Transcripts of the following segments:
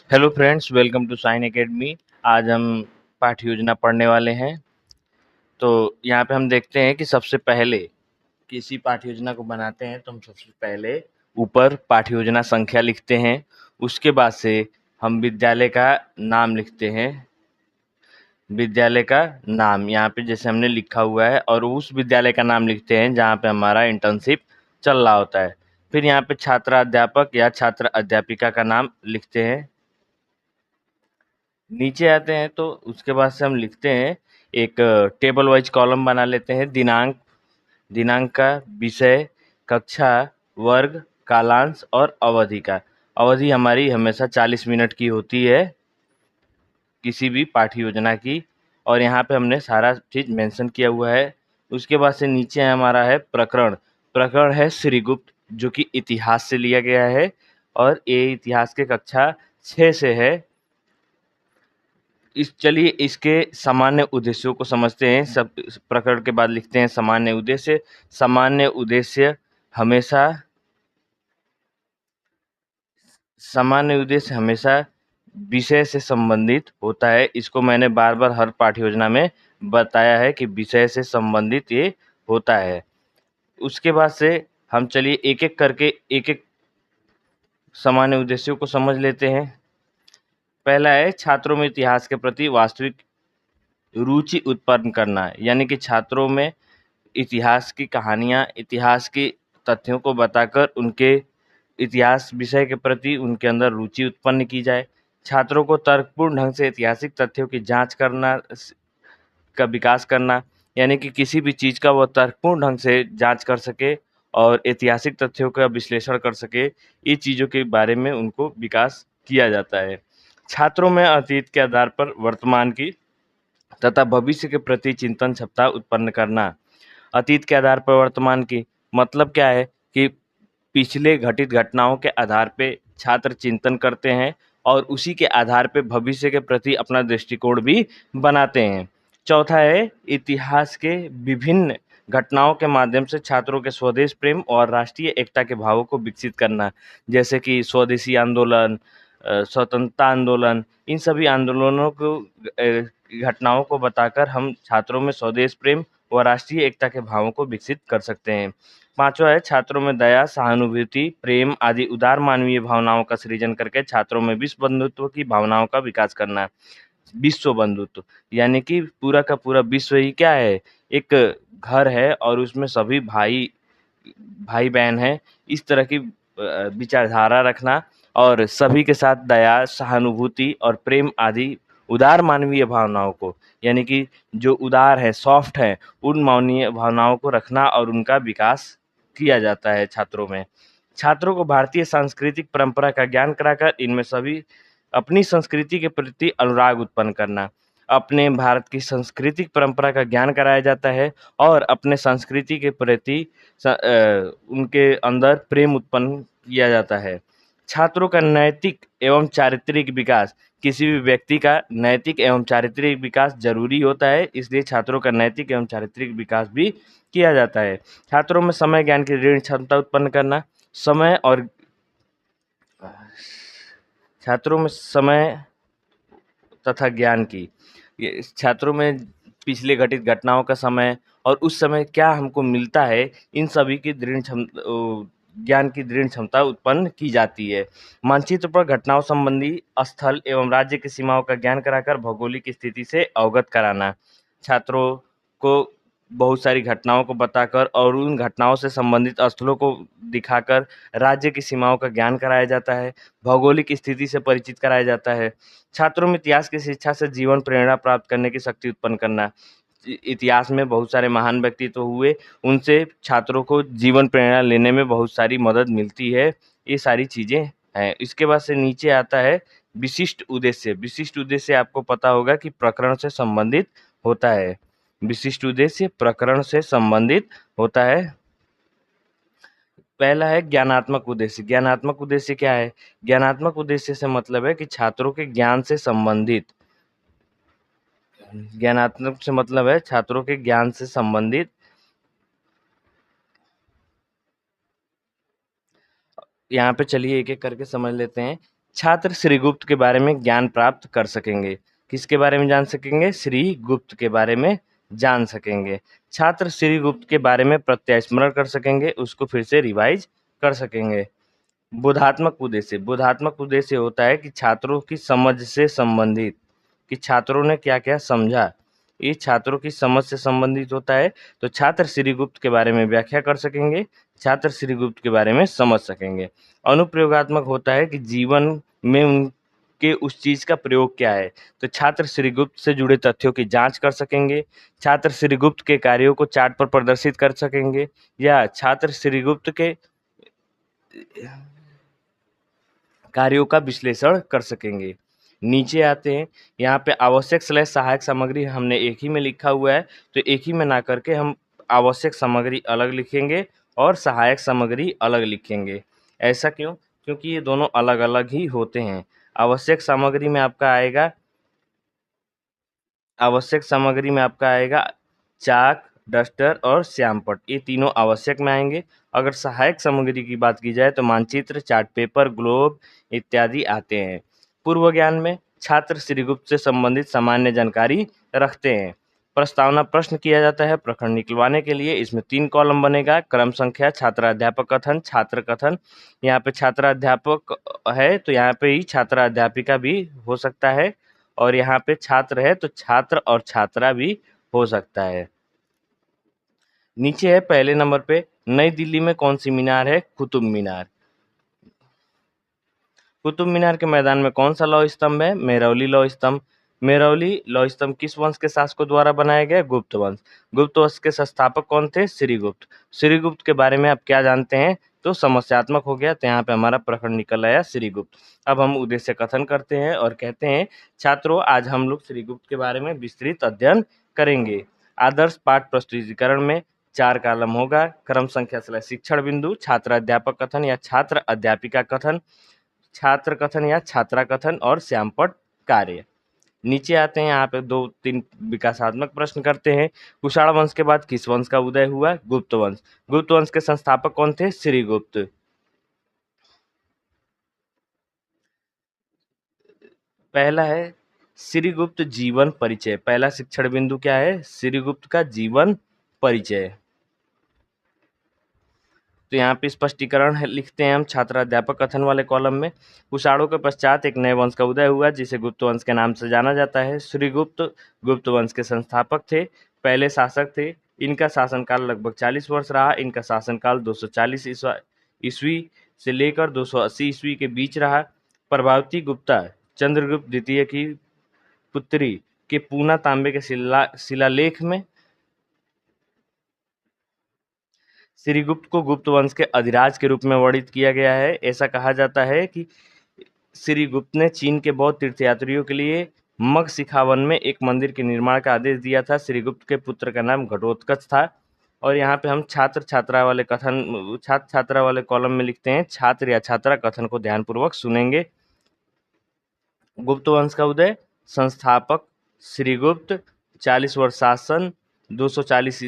Hello friends, welcome to sign academy. आज हम पाठ्य योजना पढ़ने वाले हैं। तो यहाँ पे हम देखते हैं कि सबसे पहले किसी पाठ्य योजना को बनाते हैं तो हम सबसे पहले ऊपर पाठ्य योजना संख्या लिखते हैं। उसके बाद से हम विद्यालय का नाम लिखते हैं। विद्यालय का नाम यहाँ पे जैसे हमने लिखा हुआ है और उस विद्यालय का नाम लिखते हैं जहाँ पे हमारा इंटर्नशिप चल रहा होता है। फिर यहाँ पे छात्र अध्यापक या छात्र अध्यापिका का नाम लिखते हैं। नीचे आते हैं तो उसके बाद से हम लिखते हैं एक टेबल वाइज कॉलम बना लेते हैं। दिनांक का, विषय, कक्षा, वर्ग, कालांश और अवधि का। अवधि हमारी हमेशा 40 मिनट की होती है किसी भी पाठ्य योजना की, और यहाँ पे हमने सारा चीज़ मेंशन किया हुआ है। उसके बाद से नीचे हमारा है प्रकरण। प्रकरण है श्रीगुप्त, जो कि इतिहास से लिया गया है और ये इतिहास के कक्षा 6 से है। चलिए इसके सामान्य उद्देश्यों को समझते हैं। सब प्रकरण के बाद लिखते हैं सामान्य उद्देश्य। सामान्य उद्देश्य हमेशा विषय से संबंधित होता है। इसको मैंने बार बार हर पाठ्य योजना में बताया है कि विषय से संबंधित ये होता है। उसके बाद से हम चलिए एक एक करके एक एक सामान्य उद्देश्यों को समझ लेते हैं। पहला है छात्रों में इतिहास के प्रति वास्तविक रुचि उत्पन्न करना, यानी कि छात्रों में इतिहास की कहानियाँ, इतिहास की तथ्यों को बताकर उनके इतिहास विषय के प्रति उनके अंदर रुचि उत्पन्न की जाए। छात्रों को तर्कपूर्ण ढंग से ऐतिहासिक तथ्यों की जांच करना का विकास करना, यानी कि किसी भी चीज़ का वो तर्कपूर्ण ढंग से जांच कर सके और ऐतिहासिक तथ्यों का विश्लेषण कर सके। ये चीज़ों के बारे में उनको विकास किया जाता है। छात्रों में अतीत के आधार पर वर्तमान की तथा भविष्य के प्रति चिंतन क्षमता उत्पन्न करना। अतीत के आधार पर वर्तमान की मतलब क्या है कि पिछले घटित घटनाओं के आधार पे छात्र चिंतन करते हैं और उसी के आधार पे भविष्य के प्रति अपना दृष्टिकोण भी बनाते हैं। चौथा है इतिहास के विभिन्न घटनाओं के माध्यम से छात्रों के स्वदेश प्रेम और राष्ट्रीय एकता के भावों को विकसित करना, जैसे कि स्वदेशी आंदोलन, स्वतंत्रता आंदोलन, इन सभी आंदोलनों को घटनाओं को बताकर हम छात्रों में स्वदेश प्रेम व राष्ट्रीय एकता के भावों को विकसित कर सकते हैं। पांचवा है छात्रों में दया, सहानुभूति, प्रेम आदि उदार मानवीय भावनाओं का सृजन करके छात्रों में विश्व बंधुत्व की भावनाओं का विकास करना। विश्व बंधुत्व यानी कि पूरा का पूरा विश्व ही क्या है, एक घर है और उसमें सभी भाई भाई बहन हैं। इस तरह की विचारधारा रखना और सभी के साथ दया, सहानुभूति और प्रेम आदि उदार मानवीय भावनाओं को, यानी कि जो उदार है, सॉफ्ट है, उन मानवीय भावनाओं को रखना और उनका विकास किया जाता है छात्रों में। छात्रों को भारतीय सांस्कृतिक परंपरा का ज्ञान कराकर इनमें सभी अपनी संस्कृति के प्रति अनुराग उत्पन्न करना। अपने भारत की सांस्कृतिक परंपरा का ज्ञान कराया जाता है और अपने संस्कृति के प्रति उनके अंदर प्रेम उत्पन्न किया जाता है। छात्रों का नैतिक एवं चारित्रिक विकास, किसी भी व्यक्ति का नैतिक एवं चारित्रिक विकास जरूरी होता है, इसलिए छात्रों का नैतिक एवं चारित्रिक विकास भी किया जाता है। छात्रों में समय ज्ञान की ऋण क्षमता उत्पन्न करना। समय और छात्रों में समय तथा ज्ञान की, ये छात्रों में पिछले घटित घटनाओं का समय और उस समय क्या हमको मिलता है, इन सभी की ज्ञान की दृढ़ क्षमता उत्पन्न की जाती है। मानचित्र पर घटनाओं संबंधी स्थल एवं राज्य की सीमाओं का ज्ञान कराकर भौगोलिक स्थिति से अवगत कराना। छात्रों को बहुत सारी घटनाओं को बताकर और उन घटनाओं से संबंधित स्थलों को दिखाकर राज्य की सीमाओं का ज्ञान कराया जाता है, भौगोलिक स्थिति से परिचित कराया जाता है। छात्रों में इतिहास की शिक्षा से जीवन प्रेरणा प्राप्त करने की शक्ति उत्पन्न करना। इतिहास में बहुत सारे महान व्यक्तित्व हुए, उनसे छात्रों को जीवन प्रेरणा लेने में बहुत सारी मदद मिलती है। ये सारी चीज़ें हैं। इसके बाद से नीचे आता है विशिष्ट उद्देश्य। विशिष्ट उद्देश्य आपको पता होगा कि प्रकरण से संबंधित होता है। विशिष्ट उद्देश्य प्रकरण से संबंधित होता है। पहला है ज्ञानात्मक उद्देश्य। ज्ञानात्मक उद्देश्य क्या है? ज्ञानात्मक उद्देश्य से मतलब है कि छात्रों के ज्ञान से संबंधित, ज्ञानात्मक से मतलब है छात्रों के ज्ञान से संबंधित। यहाँ पे चलिए एक एक करके समझ लेते हैं। छात्र श्रीगुप्त के बारे में ज्ञान प्राप्त कर सकेंगे। किसके बारे में जान सकेंगे? श्रीगुप्त के बारे में जान सकेंगे। छात्र श्रीगुप्त के बारे में प्रत्यास्मरण कर सकेंगे, उसको फिर से रिवाइज कर सकेंगे। बोधात्मक उद्देश्य होता है कि छात्रों की समझ से संबंधित, कि छात्रों ने क्या क्या समझा, ये छात्रों की समझ से संबंधित होता है। तो छात्र श्रीगुप्त के बारे में व्याख्या कर सकेंगे, छात्र श्रीगुप्त के बारे में समझ सकेंगे। अनुप्रयोगात्मक होता है कि जीवन में उनके उस चीज का प्रयोग क्या है, तो छात्र श्रीगुप्त से जुड़े तथ्यों की जांच कर सकेंगे, छात्र श्रीगुप्त के कार्यों को चार्ट पर प्रदर्शित कर सकेंगे, या छात्र श्रीगुप्त के कार्यों का विश्लेषण कर सकेंगे। नीचे आते हैं, यहाँ पे आवश्यक / सहायक सामग्री हमने एक ही में लिखा हुआ है, तो एक ही में ना करके हम आवश्यक सामग्री अलग लिखेंगे और सहायक सामग्री अलग लिखेंगे। ऐसा क्यों? क्योंकि ये दोनों अलग अलग ही होते हैं। आवश्यक सामग्री में आपका आएगा चाक, डस्टर और श्यामपट्ट, ये तीनों आवश्यक में आएंगे। अगर सहायक सामग्री की बात की जाए तो मानचित्र, चार्ट पेपर, ग्लोब इत्यादि आते हैं। पूर्व ज्ञान में छात्र श्रीगुप्त से संबंधित सामान्य जानकारी रखते हैं। प्रस्तावना प्रश्न किया जाता है प्रखंड निकलवाने के लिए। इसमें 3 कॉलम बनेगा, क्रम संख्या, छात्राध्यापक कथन, छात्र कथन। यहाँ पे छात्राध्यापक है तो यहाँ पे ही छात्राध्यापिका भी हो सकता है, और यहाँ पे छात्र है तो छात्र और छात्रा भी हो सकता है। नीचे है पहले नंबर पे, नई दिल्ली में कौन सी मीनार है? कुतुब मीनार। कुतुब मीनार के मैदान में कौन सा लौह स्तंभ है? मेहरौली लौह स्तंभ। मेहरौली लौह स्तंभ किस वंश के शासकों द्वारा बनाया गया? गुप्त वंश। गुप्त वंश के संस्थापक कौन थे? श्रीगुप्त। श्रीगुप्त के बारे में आप क्या जानते हैं? तो समस्यात्मक हो गया, तो यहाँ पे हमारा प्रखंड निकल आया श्रीगुप्त। अब हम उद्देश्य कथन करते हैं और कहते हैं, छात्रों आज हम लोग श्रीगुप्त के बारे में विस्तृत अध्ययन करेंगे। आदर्श पाठ प्रस्तुतिकरण में 4 कॉलम होगा, क्रम संख्या / शिक्षण बिंदु, छात्र अध्यापक कथन या छात्र अध्यापिका कथन, छात्र कथन या छात्रा कथन और श्यामपट्ट कार्य। नीचे आते हैं, यहाँ पे 2-3 विकासात्मक प्रश्न करते हैं। कुषाण वंश के बाद किस वंश का उदय हुआ? गुप्त वंश। गुप्त वंश के संस्थापक कौन थे? श्रीगुप्त। पहला है श्रीगुप्त जीवन परिचय। पहला शिक्षण बिंदु क्या है? श्रीगुप्त का जीवन परिचय। तो यहाँ पे स्पष्टीकरण लिखते हैं हम छात्राध्यापक कथन वाले कॉलम में। कुषाणों के पश्चात एक नए वंश का उदय हुआ जिसे गुप्त वंश के नाम से जाना जाता है। श्रीगुप्त गुप्त वंश के संस्थापक थे, पहले शासक थे। इनका शासनकाल लगभग 40 वर्ष रहा। इनका शासनकाल 240 ईस्वी से लेकर 280 ईस्वी के बीच रहा। प्रभावती गुप्ता चंद्रगुप्त द्वितीय की पुत्री के पूना तांबे के शिलालेख में श्रीगुप्त को गुप्त वंश के अधिराज के रूप में वर्णित किया गया है। ऐसा कहा जाता है कि श्रीगुप्त ने चीन के बौद्ध तीर्थयात्रियों के लिए मगशिखावन में एक मंदिर के निर्माण का आदेश दिया था। श्रीगुप्त के पुत्र का नाम घटोत्कच था। और यहाँ पे हम छात्र छात्रा वाले कॉलम में लिखते हैं, छात्र या छात्रा कथन को ध्यानपूर्वक सुनेंगे। गुप्त वंश का उदय, संस्थापक श्रीगुप्त, 40 वर्ष शासन, 240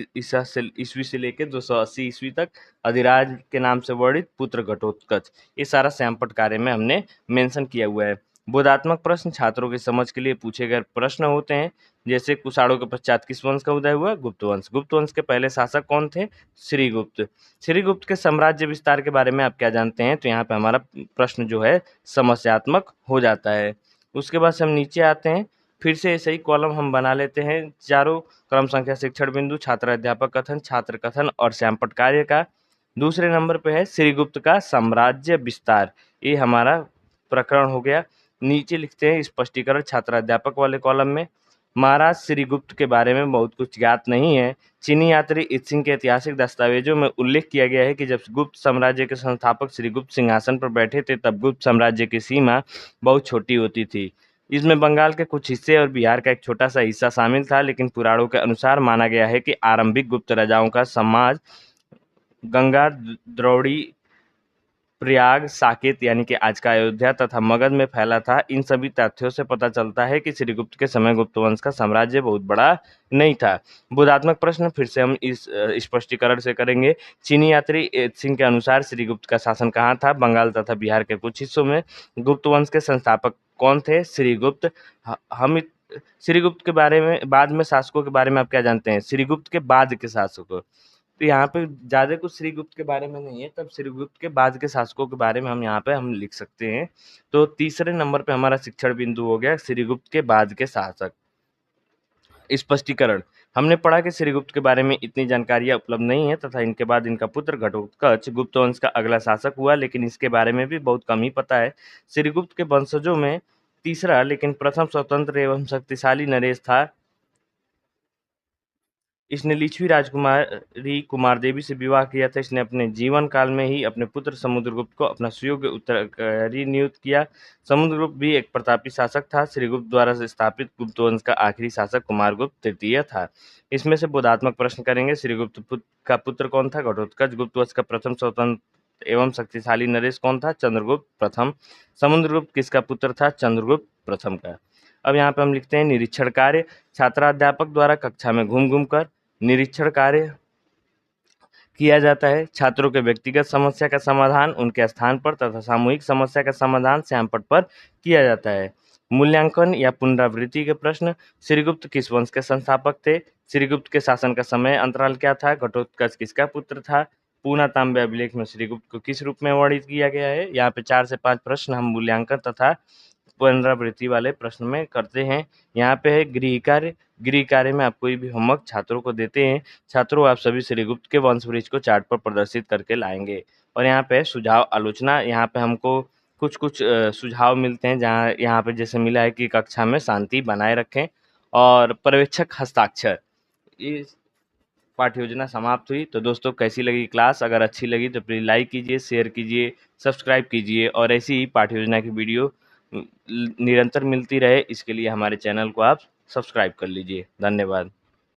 ईस्वी से लेकर 280 ईस्वी तक, अधिराज के नाम से वर्णित पुत्र घटोत्कच। ये सारा श्यामपट्ट कार्य में हमने मेंशन किया हुआ है। बोधात्मक प्रश्न छात्रों की समझ के लिए पूछे गए प्रश्न होते हैं, जैसे कुषाणों के पश्चात किस वंश का उदय हुआ? गुप्त वंश। गुप्त वंश के पहले शासक कौन थे? श्रीगुप्त। श्रीगुप्त के साम्राज्य विस्तार के बारे में आप क्या जानते हैं? तो यहाँ पे हमारा प्रश्न जो है समस्यात्मक हो जाता है। उसके बाद से हम नीचे आते हैं, फिर से ऐसे ही कॉलम हम बना लेते हैं चारों, क्रम संख्या, शिक्षण बिंदु, छात्र अध्यापक कथन, छात्र कथन और श्यामपट्ट कार्य का। दूसरे नंबर पे है श्रीगुप्त का साम्राज्य विस्तार, ये हमारा प्रकरण हो गया। नीचे लिखते हैं स्पष्टीकरण छात्र अध्यापक वाले कॉलम में। महाराज श्रीगुप्त के बारे में बहुत कुछ ज्ञात नहीं है। चीनी यात्री इत्सिंग के ऐतिहासिक दस्तावेजों में उल्लेख किया गया है कि जब गुप्त साम्राज्य के संस्थापक श्रीगुप्त सिंहासन पर बैठे थे तब गुप्त साम्राज्य की सीमा बहुत छोटी होती थी। इसमें बंगाल के कुछ हिस्से और बिहार का एक छोटा सा हिस्सा शामिल था, लेकिन पुराणों के अनुसार माना गया है कि आरंभिक गुप्त राजाओं का समाज गंगा द्रोणी प्रयाग, साकेत यानी कि आज का अयोध्या तथा मगध में फैला था। इन सभी तथ्यों से पता चलता है कि श्रीगुप्त के समय गुप्त वंश का साम्राज्य बहुत बड़ा नहीं था। बोधात्मक प्रश्न फिर से हम इस स्पष्टीकरण से करेंगे। चीनी यात्री सिंह के अनुसार श्रीगुप्त का शासन कहाँ था? बंगाल तथा बिहार के कुछ हिस्सों में। गुप्त वंश के संस्थापक कौन थे? श्रीगुप्त। हम श्रीगुप्त के बारे में, बाद में शासकों के बारे में आप क्या जानते हैं? श्रीगुप्त के बाद के शासकों। तो यहाँ पे ज़्यादा कुछ श्रीगुप्त के बारे में नहीं है, तब श्रीगुप्त के बाद के शासकों के बारे में हम यहाँ पे हम लिख सकते हैं। तो तीसरे नंबर पे हमारा शिक्षण बिंदु हो गया श्रीगुप्त के बाद के शासक। स्पष्टीकरण, हमने पढ़ा कि श्रीगुप्त के बारे में इतनी जानकारियां उपलब्ध नहीं है तथा इनके बाद इनका पुत्र घटोत्कच गुप्त वंश का अगला शासक हुआ, लेकिन इसके बारे में भी बहुत कम ही पता है। श्रीगुप्त के वंशजों में तीसरा लेकिन प्रथम स्वतंत्र एवं शक्तिशाली नरेश था। इसने लिच्छवी राजकुमारी कुमारदेवी से विवाह किया था। इसने अपने जीवन काल में ही अपने पुत्र समुद्रगुप्त को अपना सुयोग्य उत्तराधिकारी नियुक्त किया। समुद्रगुप्त भी एक प्रतापी शासक था। श्रीगुप्त द्वारा से स्थापित गुप्त वंश का आखिरी शासक कुमारगुप्त तृतीय था। इसमें से बोधात्मक प्रश्न करेंगे। श्रीगुप्त का पुत्र कौन था? घटोत्कच। गुप्त वंश का प्रथम स्वतंत्र एवं शक्तिशाली नरेश कौन था? चंद्रगुप्त प्रथम। समुद्रगुप्त किसका पुत्र था? चंद्रगुप्त प्रथम का। अब यहाँ पे हम लिखते हैं निरीक्षण कार्य। छात्राध्यापक द्वारा कक्षा में घूम घूम कर निरीक्षण कार्य किया जाता है। छात्रों के व्यक्तिगत समस्या का समाधान उनके स्थान पर तथा सामूहिक समस्या का समाधान श्यामपट्ट पर किया जाता है। मूल्यांकन या पुनरावृत्ति के प्रश्न। श्रीगुप्त किस वंश के संस्थापक थे? श्रीगुप्त के शासन का समय अंतराल क्या था? घटोत्कच किसका पुत्र था? पूना तांबे अभिलेख में श्रीगुप्त को किस रूप में वर्णित किया गया है? यहाँ पे 4 से 5 प्रश्न हम मूल्यांकन तथा पुनरावृत्ति वाले प्रश्न में करते हैं। यहाँ पे है गृह कार्य। गृह कार्य में आप कोई भी होमवर्क छात्रों को देते हैं। छात्रों, आप सभी श्रीगुप्त के वंश वृक्ष को चार्ट पर प्रदर्शित करके लाएंगे। और यहाँ पे सुझाव आलोचना। यहाँ पे हमको कुछ कुछ सुझाव मिलते हैं, जहाँ यहाँ पे जैसे मिला है कि कक्षा में शांति बनाए रखें और पर्यवेक्षक हस्ताक्षर। इस पाठ्य योजना समाप्त हुई। तो दोस्तों, कैसी लगी क्लास? अगर अच्छी लगी तो प्लीज़ लाइक कीजिए, शेयर कीजिए, सब्सक्राइब कीजिए और ऐसी ही पाठ्य योजना की वीडियो निरंतर मिलती रहे, इसके लिए हमारे चैनल को आप सब्सक्राइब कर लीजिए। धन्यवाद।